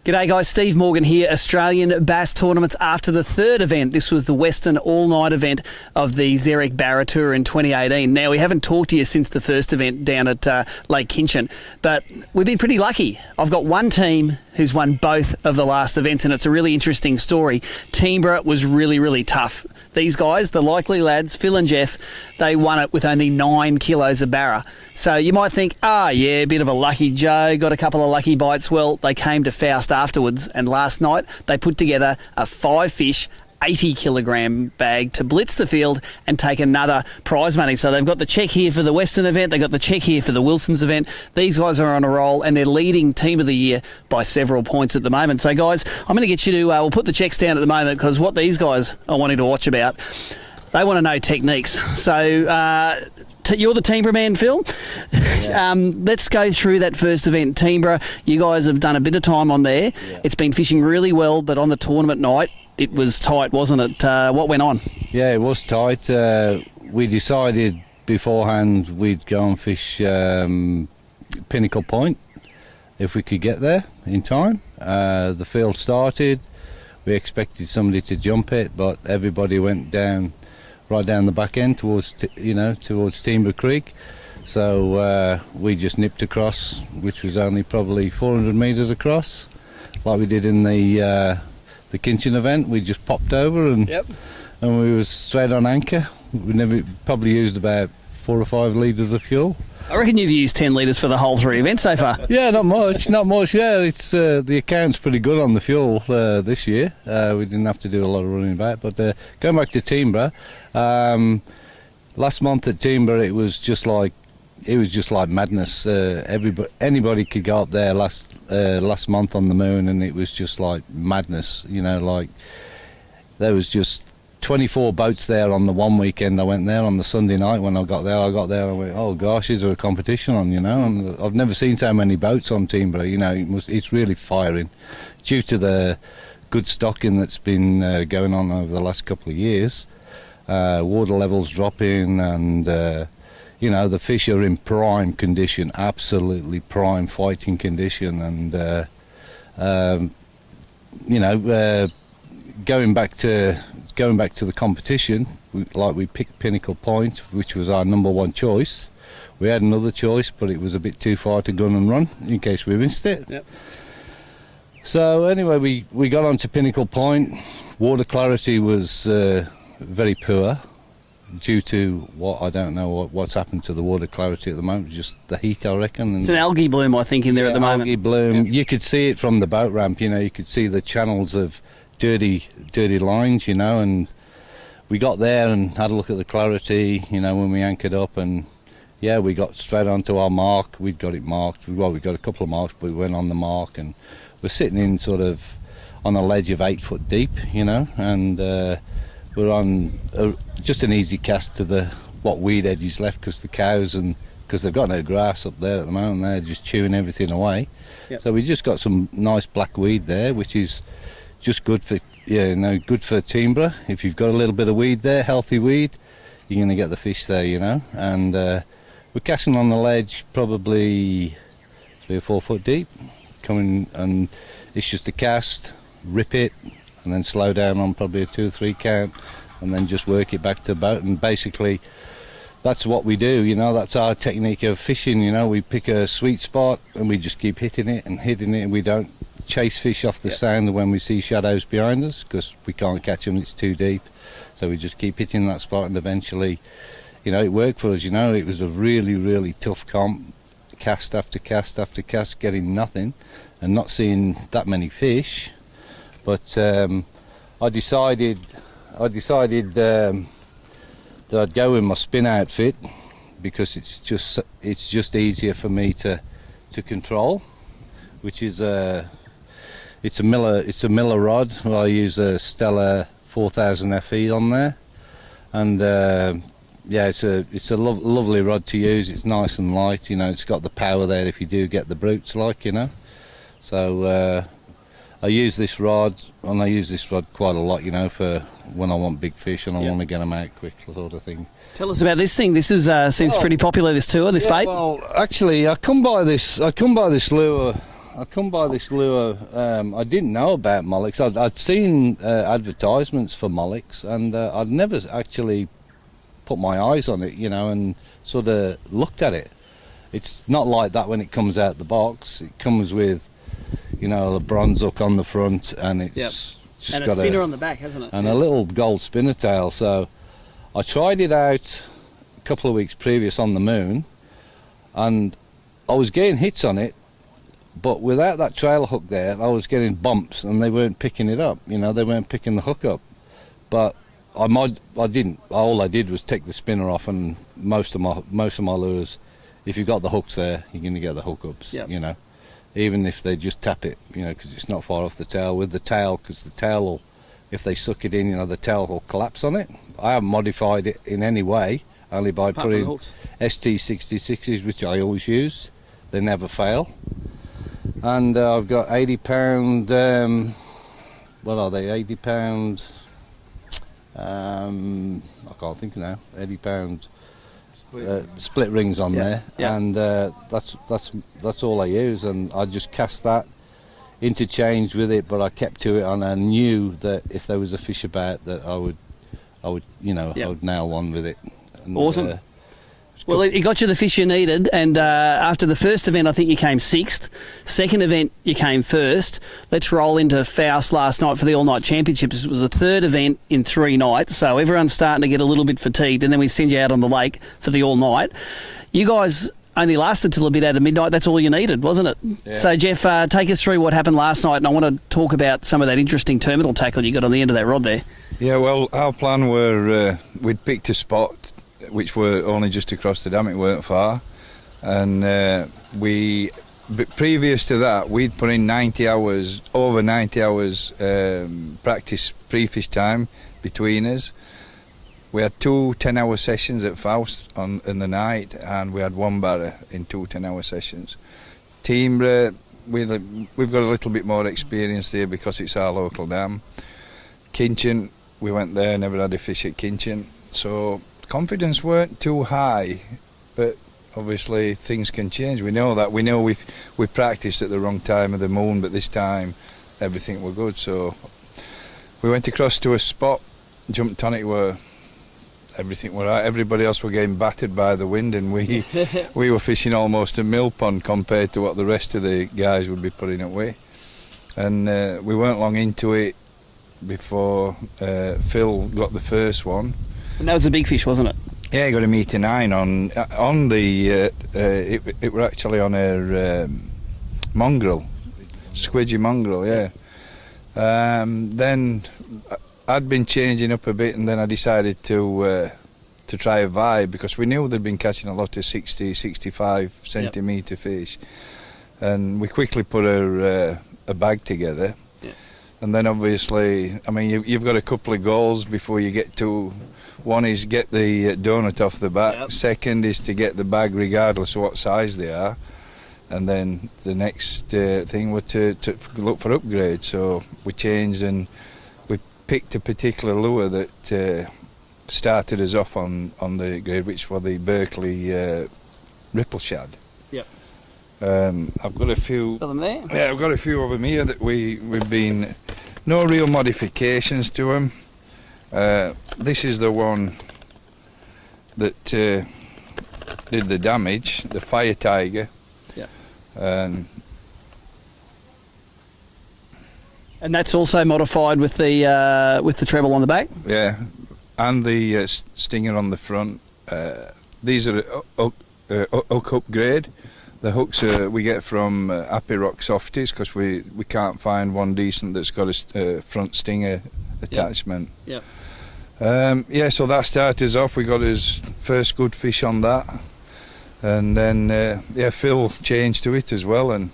G'day guys, Steve Morgan here, Australian Bass Tournaments after the third event. This was the Western all-night event of the Zerek BARRA Tour in 2018. Now, we haven't talked to you since the first event down at Lake Kinchin, but we've been pretty lucky. I've got one team who's won both of the last events, and it's a really interesting story. Teemburra was really, really tough. These guys, the likely lads, Phill and Geoff, they won it with only 9 kilos of barra. So you might think, yeah, a bit of a lucky Joe, got a couple of lucky bites. Well, they came to Faust afterwards, and last night they put together a 5-fish, 80-kilogram bag to blitz the field and take another prize money. So they've got the check here for the Western event, they've got the check here for the Wilson's event. These guys are on a roll and they're leading Team of the Year by several points at the moment. So guys, I'm going to get you to, we'll put the checks down at the moment, because what these guys are wanting to watch about, they want to know techniques. So you're the Teemburra man, Phill. Yeah. Let's go through that first event. Teemburra, you guys have done a bit of time on there. Yeah. It's been fishing really well, but on the tournament night, it was tight, wasn't it? What went on? Yeah, it was tight. We decided beforehand we'd go and fish Pinnacle Point if we could get there in time. The field started. We expected somebody to jump it, but everybody went down, right down the back end towards Teemburra Creek. So we just nipped across, which was only probably 400 metres across, like we did in the Kinchin event. We just popped over and we was straight on anchor. We probably used about 4 or 5 litres of fuel. I reckon you've used 10 litres for the whole 3 events so far. Yeah, not much. Yeah, it's the account's pretty good on the fuel this year. We didn't have to do a lot of running about. But going back to Teemburra, last month at Teemburra it was just like madness. Anybody could go up there last month on the moon, and it was just like madness. Like there was just 24 boats there on the one weekend. I went there on the Sunday night. When I got there and went, oh gosh, is there a competition on? And I've never seen so many boats on Teemburra. It's really firing due to the good stocking that's been going on over the last couple of years. Water levels dropping, and the fish are in prime condition, absolutely prime fighting condition, and going back to the competition, we picked Pinnacle Point, which was our number one choice. We had another choice, but it was a bit too far to gun and run in case we missed it. Yep. So anyway, we got onto Pinnacle Point. Water clarity was very poor, due to I don't know what's happened to the water clarity at the moment, just the heat, I reckon. And it's an algae bloom, I think, in there at the moment. Algae bloom. Yeah. You could see it from the boat ramp, you could see the channels of dirty lines, and we got there and had a look at the clarity, when we anchored up, and we got straight onto our mark. We'd got it marked. Well, we got a couple of marks, but we went on the mark, and we're sitting in sort of on a ledge of 8 foot deep, and we're on just an easy cast to what weed edge is left, because the cows, and because they've got no grass up there at the moment, they're just chewing everything away. Yep. So we just got some nice black weed there, which is just good for good for Teemburra. If you've got a little bit of weed there, healthy weed, you're going to get the fish there, and we're casting on the ledge probably 3 or 4 foot deep, coming, and it's just a cast, rip it, and then slow down on probably a 2 or 3 count, and then just work it back to the boat. And basically that's what we do, that's our technique of fishing. We pick a sweet spot and we just keep hitting it, and we don't chase fish off the sand when we see shadows behind us, because we can't catch them, it's too deep. So we just keep hitting that spot, and eventually it worked for us. It was a really, really tough comp, cast after cast after cast, getting nothing and not seeing that many fish. But I decided that I'd go with my spin outfit, because it's just easier for me to control, which is it's a Miller rod. Well, I use a Stella 4000 FE on there, and it's a lovely rod to use. It's nice and light, it's got the power there if you do get the brutes, so I use this rod, and I use this rod quite a lot, for when I want big fish and I want to get them out quick, sort of thing. Tell us about this thing. This is seems pretty popular, this tour, this bait. Well, actually, I come by this lure I come by this lure. I didn't know about mollocks. I'd seen advertisements for mollocks, and I'd never actually put my eyes on it, you know, and sort of looked at it. It's not like that when it comes out the box. It comes with, you know, a bronze hook on the front, and it's just and a got spinner on the back, hasn't it? and a little gold spinner tail. So I tried it out a couple of weeks previous on the moon, and I was getting hits on it, but without that trail hook there, I was getting bumps, and they weren't picking it up. You know, they weren't picking the hook up. But I didn't. All I did was take the spinner off, and most of my lures, if you've got the hooks there, you're going to get the hookups. Yep. You know, even if they just tap it, you know, because it's not far off the tail. With the tail, because the tail will, if they suck it in, you know, the tail will collapse on it. I haven't modified it in any way, only by Apart from the putting hooks. ST66s, which I always use. They never fail. And I've got 80 pound, what are they, 80 pound, I can't think now, 80 pound split rings on there. And that's all I use, and I just cast that, interchange with it, but I kept to it, and I knew that if there was a fish about, that I would you know, I would nail one with it. And, awesome. Well, it got you the fish you needed, and after the first event, I think you came 6th. Second event, you came 1st. Let's roll into Faust last night for the all-night championships. It was the 3rd event in 3 nights, so everyone's starting to get a little bit fatigued, and then we send you out on the lake for the all-night. You guys only lasted till a bit out of midnight. That's all you needed, wasn't it? Yeah. So, Geoff, take us through what happened last night, and I want to talk about some of that interesting terminal tackle you got on the end of that rod there. Yeah, well, our plan were we'd picked a spot which were only just across the dam, it weren't far, and previous to that we'd put in over 90 hours practice pre-fish time between us. We had 2 10-hour sessions at Faust in the night, and we had 1 barra in 2 10-hour sessions. Teemburra, we've got a little bit more experience there because it's our local dam. Kinchin, we went there, never had a fish at Kinchin, so confidence weren't too high, but obviously things can change. We know that. We know we practiced at the wrong time of the moon, but this time everything were good. So we went across to a spot, jumped on it, where everything were right. Everybody else were getting battered by the wind, and we were fishing almost a mill pond compared to what the rest of the guys would be putting away. And we weren't long into it before Phill got the first one. And that was a big fish, wasn't it? Yeah, he got a metre 9 on the. It were actually on a mongrel, squidgy mongrel. Yeah. Then I'd been changing up a bit, and then I decided to try a vibe, because we knew they'd been catching a lot of 60, 65 centimetre fish, and we quickly put a bag together. And then obviously, I mean, you've got a couple of goals before you get to. One is get the donut off the back. Yep. Second is to get the bag regardless of what size they are. And then the next thing was to look for upgrades. So we changed, and we picked a particular lure that started us off on the grade, which was the Berkeley ripple shad. Yep. I've got a few. Got them there? Yeah, I've got a few of them here that we've been. No real modifications to them. This is the one that did the damage, the Fire Tiger. Yeah. And that's also modified with the treble on the back? Yeah, and the stinger on the front. These are hook upgrade. The hooks we get from Happy Rock Softies, because we can't find one decent that's got a front stinger attachment. Yeah. Yeah, so that started us off. We got his first good fish on that, and then Phill changed to it as well, and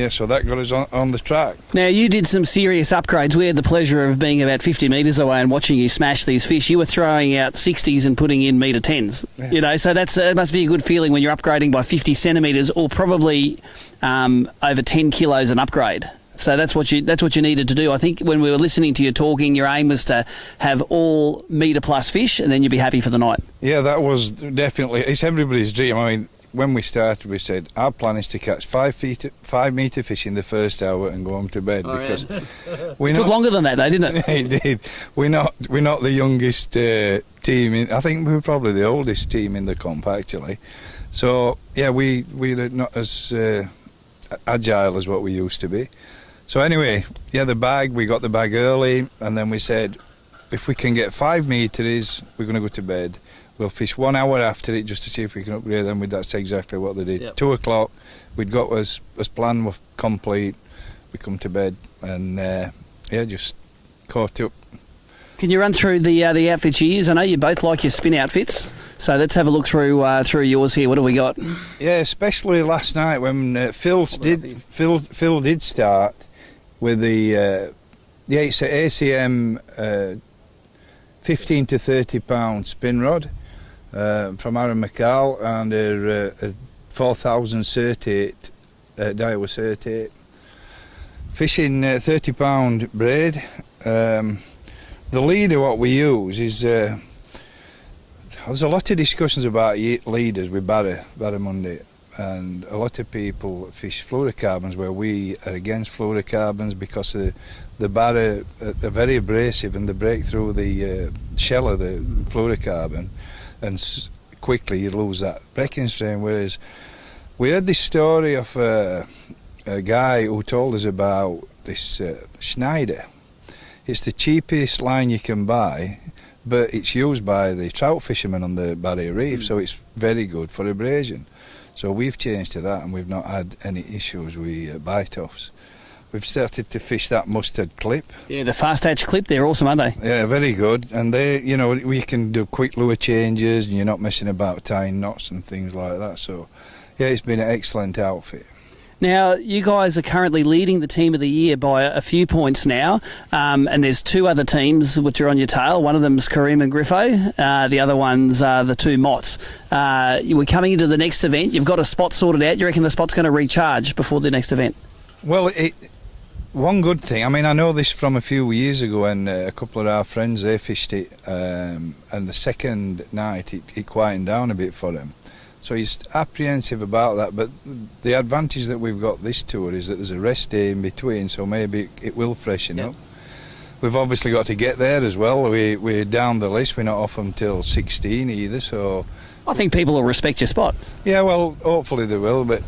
so that got us on the track. Now, you did some serious upgrades. We had the pleasure of being about 50 metres away and watching you smash these fish. You were throwing out 60s and putting in metre 10s. Yeah. You know, so it must be a good feeling when you're upgrading by 50 centimetres, or probably over 10 kilos an upgrade. So that's what you needed to do. I think when we were listening to you talking, your aim was to have all metre plus fish, and then you'd be happy for the night. Yeah, that was definitely. It's everybody's dream. I mean, when we started, we said our plan is to catch 5 metre fish in the first hour and go home to bed because we Took longer than that, though, didn't it? It did. We're not the youngest team. I think we were probably the oldest team in the comp actually. So yeah, we're not as agile as what we used to be. So anyway, yeah, we got the bag early, and then we said, if we can get 5 metres, we're going to go to bed. We'll fish 1 hour after it just to see if we can upgrade them. That's exactly what they did. Yep. 2 o'clock, we'd got as planned, was complete. We come to bed and just caught up. Can you run through the outfits you use? I know you both like your spin outfits, so let's have a look through yours here. What have we got? Yeah, especially last night when Phill did start with the it's an ACM 15 to 30 pound spin rod from Aaron McCall and a 4000 Certate, Daiwa Certate. Fishing 30 pound braid. The leader what we use is there's a lot of discussions about leaders with Barra Monday, and a lot of people fish fluorocarbons where we are against fluorocarbons because the Barra are very abrasive and they break through the shell of the fluorocarbon and quickly you lose that breaking strain. Whereas we heard this story of a guy who told us about this Schneider. It's the cheapest line you can buy, but it's used by the trout fishermen on the Barrier Reef, so it's very good for abrasion. So we've changed to that, and we've not had any issues with bite-offs. We've started to fish that mustard clip. Yeah, the fast hatch clip, they're awesome, aren't they? Yeah, very good. And they, we can do quick lure changes, and you're not messing about tying knots and things like that. So, yeah, it's been an excellent outfit. Now, you guys are currently leading the team of the year by a few points now, and there's 2 other teams which are on your tail. One of them's Kareem and Griffo, the other one's the 2 Motts. We're coming into the next event. You've got a spot sorted out. You reckon the spot's going to recharge before the next event? Well, one good thing, I mean, I know this from a few years ago when a couple of our friends, they fished it, and the second night it quietened down a bit for them. So he's apprehensive about that, but the advantage that we've got this tour is that there's a rest day in between, so maybe it will freshen up. We've obviously got to get there as well. We're down the list, we're not off until 16 either, so... I think people will respect your spot. Yeah, well, hopefully they will, but,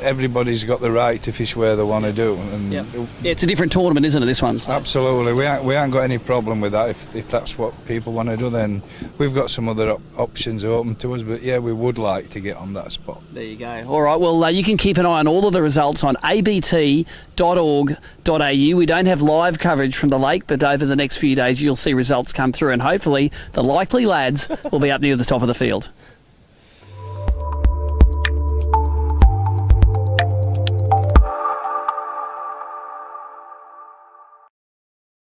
everybody's got the right to fish where they want to do. And Yeah, it's a different tournament, isn't it, this one? So. Absolutely. We ain't got any problem with that. If that's what people want to do, then we've got some other options open to us, but, yeah, we would like to get on that spot. There you go. All right, well, you can keep an eye on all of the results on abt.org.au. We don't have live coverage from the lake, but over the next few days you'll see results come through, and hopefully the likely lads will be up near the top of the field.